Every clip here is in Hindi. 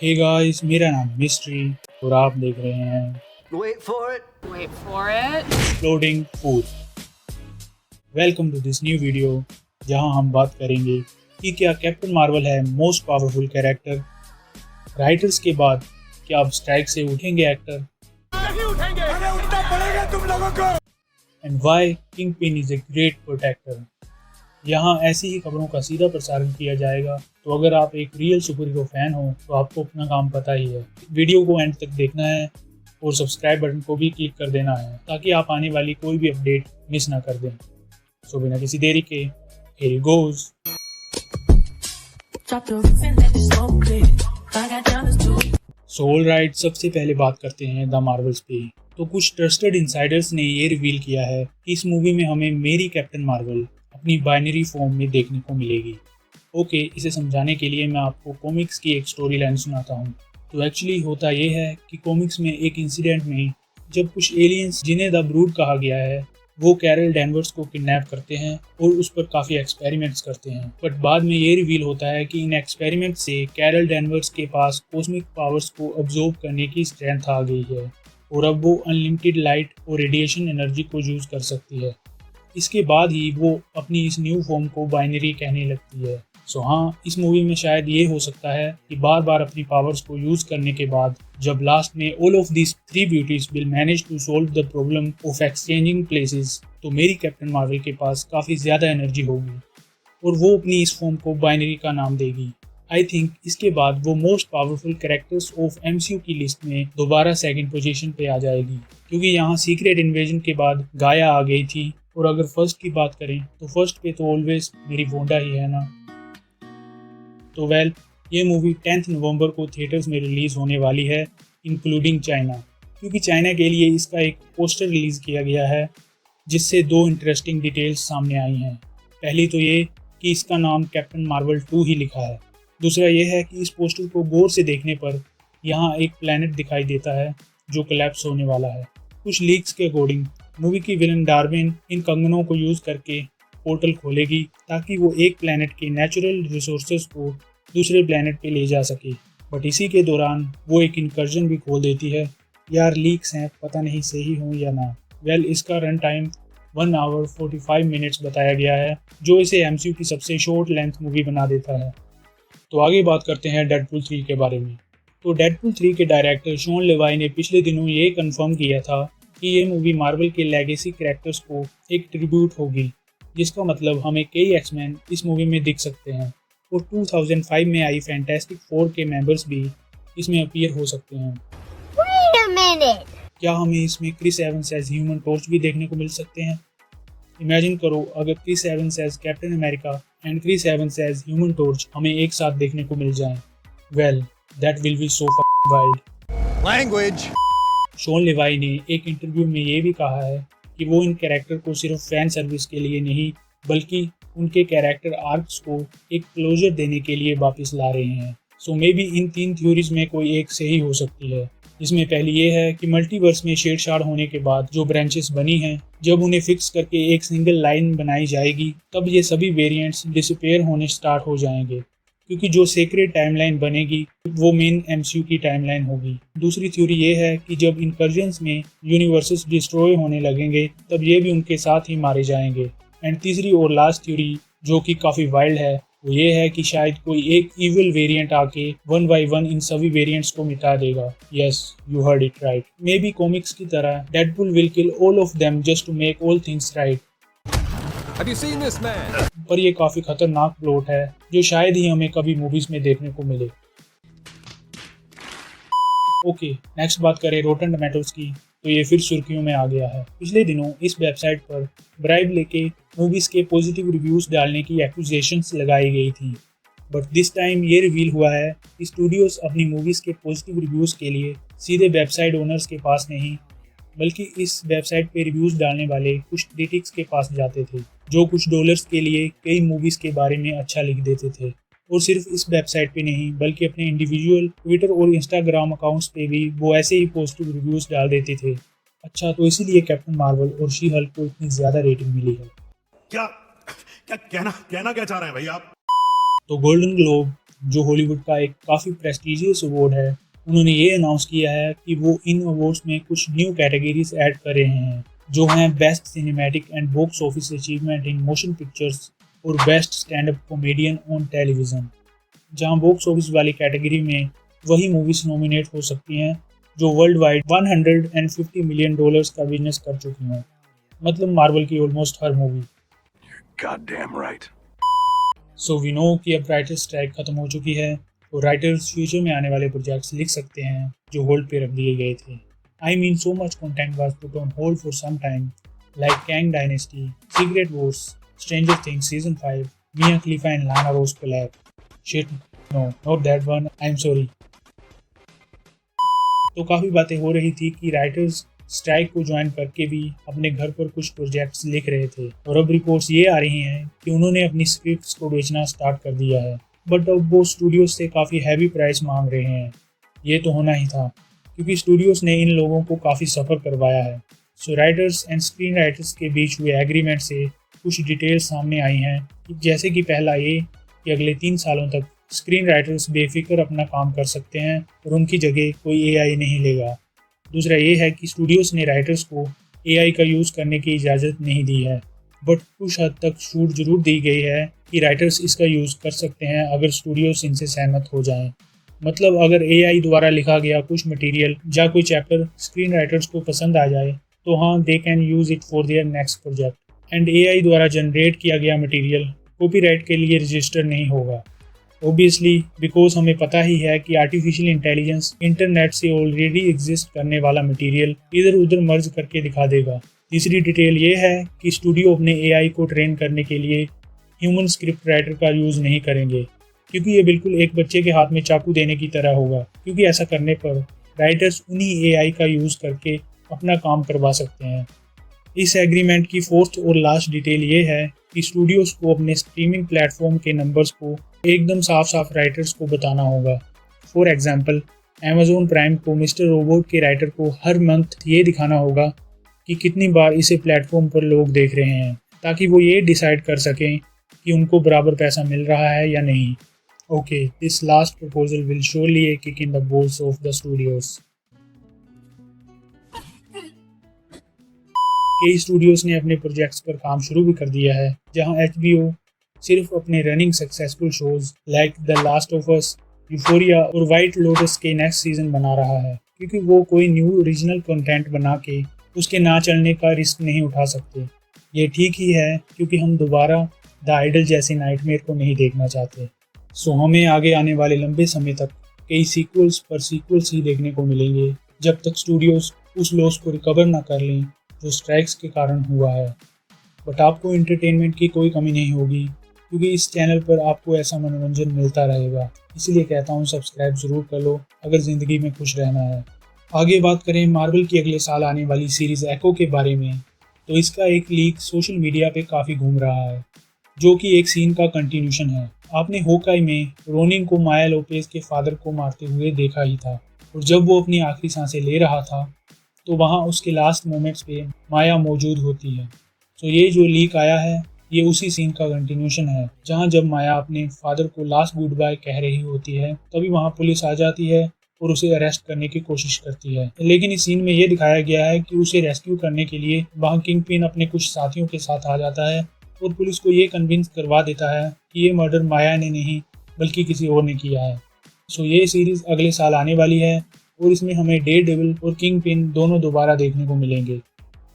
हे गाइस, मेरा नाम मिस्ट्री और आप देख रहे हैं Wait for it. Wait for it. Exploding food. Welcome to this new video जहां हम बात करेंगे कि क्या कैप्टन मार्वल है मोस्ट पावरफुल कैरेक्टर। राइटर्स के बाद क्या अब स्ट्राइक से उठेंगे एक्टर? नहीं उठेंगे। अरे उठना पड़ेगा तुम लोगों को। And why Kingpin is a great protector. यहाँ ऐसी ही खबरों का सीधा प्रसारण किया जाएगा, तो अगर आप एक रियल सुपर हीरो फैन हो तो आपको अपना काम पता ही है। वीडियो को एंड तक देखना है और सब्सक्राइब बटन को भी क्लिक कर देना है ताकि आप आने वाली कोई भी अपडेट मिस ना कर दें। सो बिना किसी देरी के here it goes। So all right, सबसे पहले बात करते हैं द मार्वल्स पे। तो कुछ ट्रस्टेड इनसाइडर्स ने ये रिवील किया है कि इस मूवी में हमें मेरी कैप्टन मार्वल अपनी बाइनरी फॉर्म में देखने को मिलेगी। ओके, इसे समझाने के लिए मैं आपको कॉमिक्स की एक स्टोरी लाइन सुनाता हूँ। तो एक्चुअली होता ये है कि कॉमिक्स में एक इंसिडेंट में जब कुछ एलियंस जिन्हें द ब्रूड कहा गया है वो कैरल डैनवर्स को किडनैप करते हैं और उस पर काफ़ी एक्सपेरिमेंट्स करते हैं, बट बाद में ये रिवील होता है कि इन एक्सपेरिमेंट से कैरल डैनवर्स के पास कॉस्मिक पावर्स को अब्जॉर्ब करने की स्ट्रेंथ आ गई है और अब वो अनलिमिटेड लाइट और रेडिएशन एनर्जी को यूज कर सकती है। इसके बाद ही वो अपनी इस न्यू फॉर्म को बाइनरी कहने लगती है। सो हाँ, इस मूवी में शायद ये हो सकता है कि बार बार अपनी पावर्स को यूज करने के बाद जब लास्ट में all of this three beauties will manage to solve the problem of exchanging places, तो मेरी कैप्टन मार्वल के पास काफ़ी ज़्यादा एनर्जी होगी और वो अपनी इस फॉर्म को बाइनरी का नाम देगी। आई थिंक इसके बाद वो most powerful characters of MCU की लिस्ट में दोबारा सेकंड पोजीशन पे आ जाएगी, क्योंकि यहाँ सीक्रेट इन्वेजन के बाद गाया आ गई थी। और अगर फर्स्ट की बात करें तो फर्स्ट पे तो ऑलवेज मेरी वोंडा ही है ना। तो ये मूवी 10 नवंबर को थिएटर्स में रिलीज होने वाली है, इंक्लूडिंग चाइना, क्योंकि चाइना के लिए इसका एक पोस्टर रिलीज किया गया है जिससे दो इंटरेस्टिंग डिटेल्स सामने आई हैं। पहली तो ये कि इसका नाम कैप्टन मार्वल 2 ही लिखा है। दूसरा ये है कि इस पोस्टर को गौर से देखने पर यहाँ एक प्लैनेट दिखाई देता है जो कोलैप्स होने वाला है। कुछ लीक्स के अकॉर्डिंग मूवी की विलन डार्विन इन कंगनों को यूज करके पोर्टल खोलेगी ताकि वो एक प्लैनेट के नेचुरल रिसोर्सेज को दूसरे प्लैनेट पे ले जा सके, बट इसी के दौरान वो एक इनकर्जन भी खोल देती है। यार लीक्स हैं, पता नहीं सही हों या ना। इसका रन टाइम 1 आवर 45 मिनट्स बताया गया है, जो इसे MCU की सबसे शॉर्ट लेंथ मूवी बना देता है। तो आगे बात करते हैं डेडपूल 3 के बारे में। तो डेडपूल 3 के डायरेक्टर शॉन लेवाई ने पिछले दिनों ये कंफर्म किया था कि ये मूवी मार्वल के लेगेसी कैरेक्टर्स को एक ट्रिब्यूट होगी, जिसका मतलब हमें कई एक्समैन इस मूवी में दिख सकते हैं और 2005 में आई फैंटास्टिक 4 के मेंबर्स भी इसमें अपीयर हो सकते हैं। Wait a minute. क्या हमें इसमें Chris Evans as human torch भी देखने को मिल सकते हैं? इमेजिन करो अगर Chris Evans as Captain America and Chris Evans as human torch हमें एक साथ देखने को मिल जाएं। That will be so wild. Language. Shawn Levy ने एक इंटरव्यू में ये भी कहा है कि वो इन कैरेक्टर को सिर्फ फैन सर्विस के लिए नहीं बल्कि उनके कैरेक्टर आर्क्स को एक क्लोजर देने के लिए वापस ला रहे हैं। सो मे बी इन 3 थ्योरीज में कोई एक सही हो सकती है, जिसमें पहली ये है कि मल्टीवर्स में छेड़छाड़ होने के बाद जो ब्रांचेस बनी हैं, जब उन्हें फिक्स करके एक सिंगल लाइन बनाई जाएगी तब ये सभी वेरिएंट्स डिसअपीयर होने स्टार्ट हो जाएंगे, क्योंकि जो सीक्रेट टाइमलाइन बनेगी वो मेन MCU की टाइमलाइन होगी। दूसरी थ्योरी ये है कि जब इनकर्जन्स में यूनिवर्सेस डिस्ट्रॉय होने लगेंगे तब ये भी उनके साथ ही मारे जाएंगे। एंड तीसरी और लास्ट थ्योरी, जो कि काफ़ी वाइल्ड है, वो ये है कि शायद कोई एक इविल वेरिएंट आके 1 by 1 इन सभी वेरिएंट्स को मिटा देगा। Yes, you heard it right. May be comics की तरह Deadpool will kill all of them just to make all things right. Have you seen this man? पर ये काफ़ी खतरनाक प्लॉट है जो शायद ही हमें कभी मूवीज में देखने को मिले। ओके, नेक्स्ट बात करें रोटन टोमेटोज की, तो ये फिर सुर्खियों में आ गया है। पिछले दिनों इस वेबसाइट पर ब्राइब लेके मूवीज के पॉजिटिव रिव्यूज डालने की एक्यूजेशंस लगाई गई थी, बट दिस टाइम ये रिवील हुआ है कि स्टूडियोज अपनी मूवीज के पॉजिटिव रिव्यूज के लिए सीधे वेबसाइट ओनर्स के पास नहीं बल्कि इस वेबसाइट पे रिव्यूज डालने वाले कुछ क्रिटिक्स के पास जाते थे, जो कुछ डॉलर्स के लिए कई मूवीज के बारे में अच्छा लिख देते थे। और सिर्फ इस वेबसाइट पे नहीं बल्कि अपने इंडिविजुअल ट्विटर और इंस्टाग्राम अकाउंट्स पे भी वो ऐसे ही पॉजिटिव रिव्यूज डाल देते थे। अच्छा, तो इसीलिए कैप्टन मार्वल और शी हल्क को इतनी ज़्यादा रेटिंग मिली है। क्या क्या कहना क्या चाह रहे हैं भाई आप? तो गोल्डन ग्लोब, जो हॉलीवुड का एक काफ़ी प्रेस्टिजियस अवार्ड है, उन्होंने ये अनाउंस किया है कि वो इन अवार्ड्स में कुछ न्यू कैटेगरीज ऐड कर रहे हैं, जो हैं best cinematic and box office achievement in motion pictures और best stand up comedian on television. जहां बॉक्स ऑफिस वाली कैटेगरी में वही मूवीज नॉमिनेट हो सकती हैं जो वर्ल्ड वाइड $150 मिलियन का बिजनेस कर चुकी हैं, मतलब मार्वल की ऑलमोस्ट हर movie. Goddamn right. So we know कि अब राइटर्स स्ट्राइक खत्म हो चुकी है और राइटर्स फ्यूचर में आने वाले प्रोजेक्ट्स लिख सकते हैं जो होल्ड पे रख दिए गए थे। I mean so much content was put on hold for some time, like Kang dynasty, secret wars, stranger things season 5, Mia Khalifa and Lana Rhoades collab. Shit, no not that one, I am sorry. तो काफ़ी बातें हो रही थी कि राइटर्स स्ट्राइक को ज्वाइन करके भी अपने घर पर कुछ प्रोजेक्ट्स लिख रहे थे, और अब रिपोर्ट्स ये आ रही हैं कि उन्होंने अपनी स्क्रिप्ट्स को बेचना स्टार्ट कर दिया है, बट अब वो स्टूडियोज से काफ़ी हैवी प्राइस मांग रहे हैं। ये तो होना ही था, क्योंकि स्टूडियोज ने इन लोगों को काफ़ी सफ़र करवाया है। सो राइटर्स एंड स्क्रीन राइटर्स के बीच हुए एग्रीमेंट से कुछ डिटेल्स सामने आई हैं, जैसे कि पहला ये कि अगले 3 सालों तक स्क्रीन राइटर्स बेफिक्र अपना काम कर सकते हैं और उनकी जगह कोई AI नहीं लेगा। दूसरा ये है कि स्टूडियोज़ ने राइटर्स को AI का यूज़ करने की इजाज़त नहीं दी है, बट कुछ हद तक छूट जरूर दी गई है कि राइटर्स इसका यूज़ कर सकते हैं अगर स्टूडियोज़ इनसे सहमत हो जाएं। मतलब अगर AI द्वारा लिखा गया कुछ मटेरियल या कोई चैप्टर स्क्रीन राइटर्स को पसंद आ जाए तो हाँ, they can use it for their next project. And AI द्वारा जनरेट किया गया मटेरियल कॉपीराइट के लिए रजिस्टर नहीं होगा, ऑब्वियसली, बिकॉज हमें पता ही है कि आर्टिफिशियल इंटेलिजेंस इंटरनेट से ऑलरेडी एग्जिस्ट करने वाला मटेरियल इधर उधर मर्ज करके दिखा देगा। तीसरी डिटेल ये है कि स्टूडियो अपने AI को ट्रेन करने के लिए ह्यूमन स्क्रिप्ट राइटर का यूज़ नहीं करेंगे, क्योंकि ये बिल्कुल एक बच्चे के हाथ में चाकू देने की तरह होगा, क्योंकि ऐसा करने पर राइटर्स उन्हीं AI का यूज़ करके अपना काम करवा सकते हैं। इस एग्रीमेंट की फोर्थ और लास्ट डिटेल ये है कि स्टूडियोज को अपने स्ट्रीमिंग प्लेटफॉर्म के नंबर्स को एकदम साफ साफ राइटर्स को बताना होगा। फॉर एग्जांपल, अमेज़ॉन प्राइम को मिस्टर रोबोट के राइटर को हर मंथ ये दिखाना होगा कि कितनी बार इसे प्लेटफॉर्म पर लोग देख रहे हैं, ताकि वो ये डिसाइड कर सकें कि उनको बराबर पैसा मिल रहा है या नहीं। Okay, this last proposal will surely a kick in the balls of the studios. कई स्टूडियोज ने अपने प्रोजेक्ट्स पर काम शुरू भी कर दिया है, जहां HBO सिर्फ अपने running successful shows like the last of us, euphoria और वाइट लोटस के नेक्स्ट सीजन बना रहा है, क्योंकि वो कोई न्यू ओरिजिनल कंटेंट बना के उसके ना चलने का रिस्क नहीं उठा सकते। ये ठीक ही है, क्योंकि हम दोबारा द आइडल जैसे नाइटमेयर को नहीं देखना चाहते। सो हमें आगे आने वाले लंबे समय तक कई सीक्वल्स पर सीक्वल्स ही देखने को मिलेंगे, जब तक स्टूडियोज उस लॉस को रिकवर ना कर लें जो स्ट्राइक्स के कारण हुआ है। बट आपको एंटरटेनमेंट की कोई कमी नहीं होगी, क्योंकि इस चैनल पर आपको ऐसा मनोरंजन मिलता रहेगा। इसलिए कहता हूँ सब्सक्राइब ज़रूर कर लो अगर ज़िंदगी में खुश रहना है। आगे बात करें मार्वल की अगले साल आने वाली सीरीज़ एको के बारे में, तो इसका एक लीक सोशल मीडिया पे काफ़ी घूम रहा है, जो कि एक सीन का कंटिन्यूशन है। आपने होकाई में रोनिन को माया लोपेज के फादर को मारते हुए देखा ही था, और जब वो अपनी आखिरी सांसें ले रहा था तो वहाँ उसके लास्ट मोमेंट्स पे माया मौजूद होती है। तो ये जो लीक आया है ये उसी सीन का कंटिन्यूशन है, जहाँ जब माया अपने फादर को लास्ट गुड बाय कह रही होती है तभी वहाँ पुलिस आ जाती है और उसे अरेस्ट करने की कोशिश करती है। लेकिन इस सीन में ये दिखाया गया है कि उसे रेस्क्यू करने के लिए वहाँ किंग पिन अपने कुछ साथियों के साथ आ जाता है और पुलिस को ये कन्विंस करवा देता है कि ये मर्डर माया ने नहीं बल्कि किसी और ने किया है। सो ये सीरीज़ अगले साल आने वाली है और इसमें हमें डेयरडेविल और किंग पिन दोनों दोबारा देखने को मिलेंगे,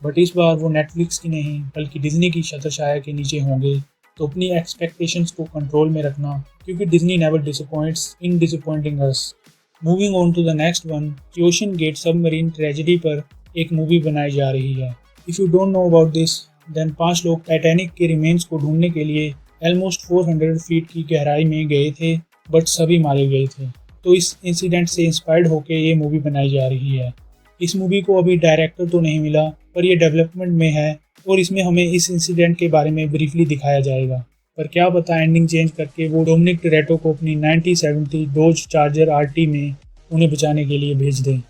बट इस बार वो नेटफ्लिक्स की नहीं बल्कि डिज्नी की छत्रछाया के नीचे होंगे। तो अपनी एक्सपेक्टेशंस को कंट्रोल में रखना, क्योंकि Disney never disappoints in disappointing us. Moving on to the next one, कि ओशन गेट सबमरीन ट्रेजेडी पर एक मूवी बनाई जा रही है। If you don't know about this, then 5 लोग टाइटैनिक के रिमेन्स को ढूंढने के लिए ऑलमोस्ट 400 फीट की गहराई में गए थे, बट सभी मारे गए थे। तो इस इंसिडेंट से इंस्पायर्ड होकर ये मूवी बनाई जा रही है। इस मूवी को अभी डायरेक्टर तो नहीं मिला, पर ये डेवलपमेंट में है और इसमें हमें इस इंसिडेंट के बारे में ब्रीफली दिखाया जाएगा। पर क्या पता एंडिंग चेंज करके वो डोमिनिक टोरेटो को अपनी 1970 डोज चार्जर RT में उन्हें बचाने के लिए भेज दें।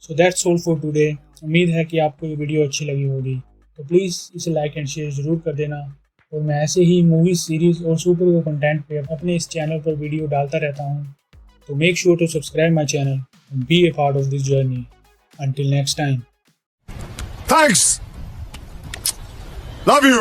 So that's all for today. उम्मीद है कि आपको ये वीडियो अच्छी लगी होगी, तो प्लीज़ इसे लाइक एंड शेयर ज़रूर कर देना और मैं ऐसे ही मूवीज, सीरीज और सुपर हीरो कंटेंट पे अपने इस चैनल पर वीडियो डालता रहता हूँ। तो make sure to subscribe my channel and be a part of this journey. Until next time. Thanks! Love you!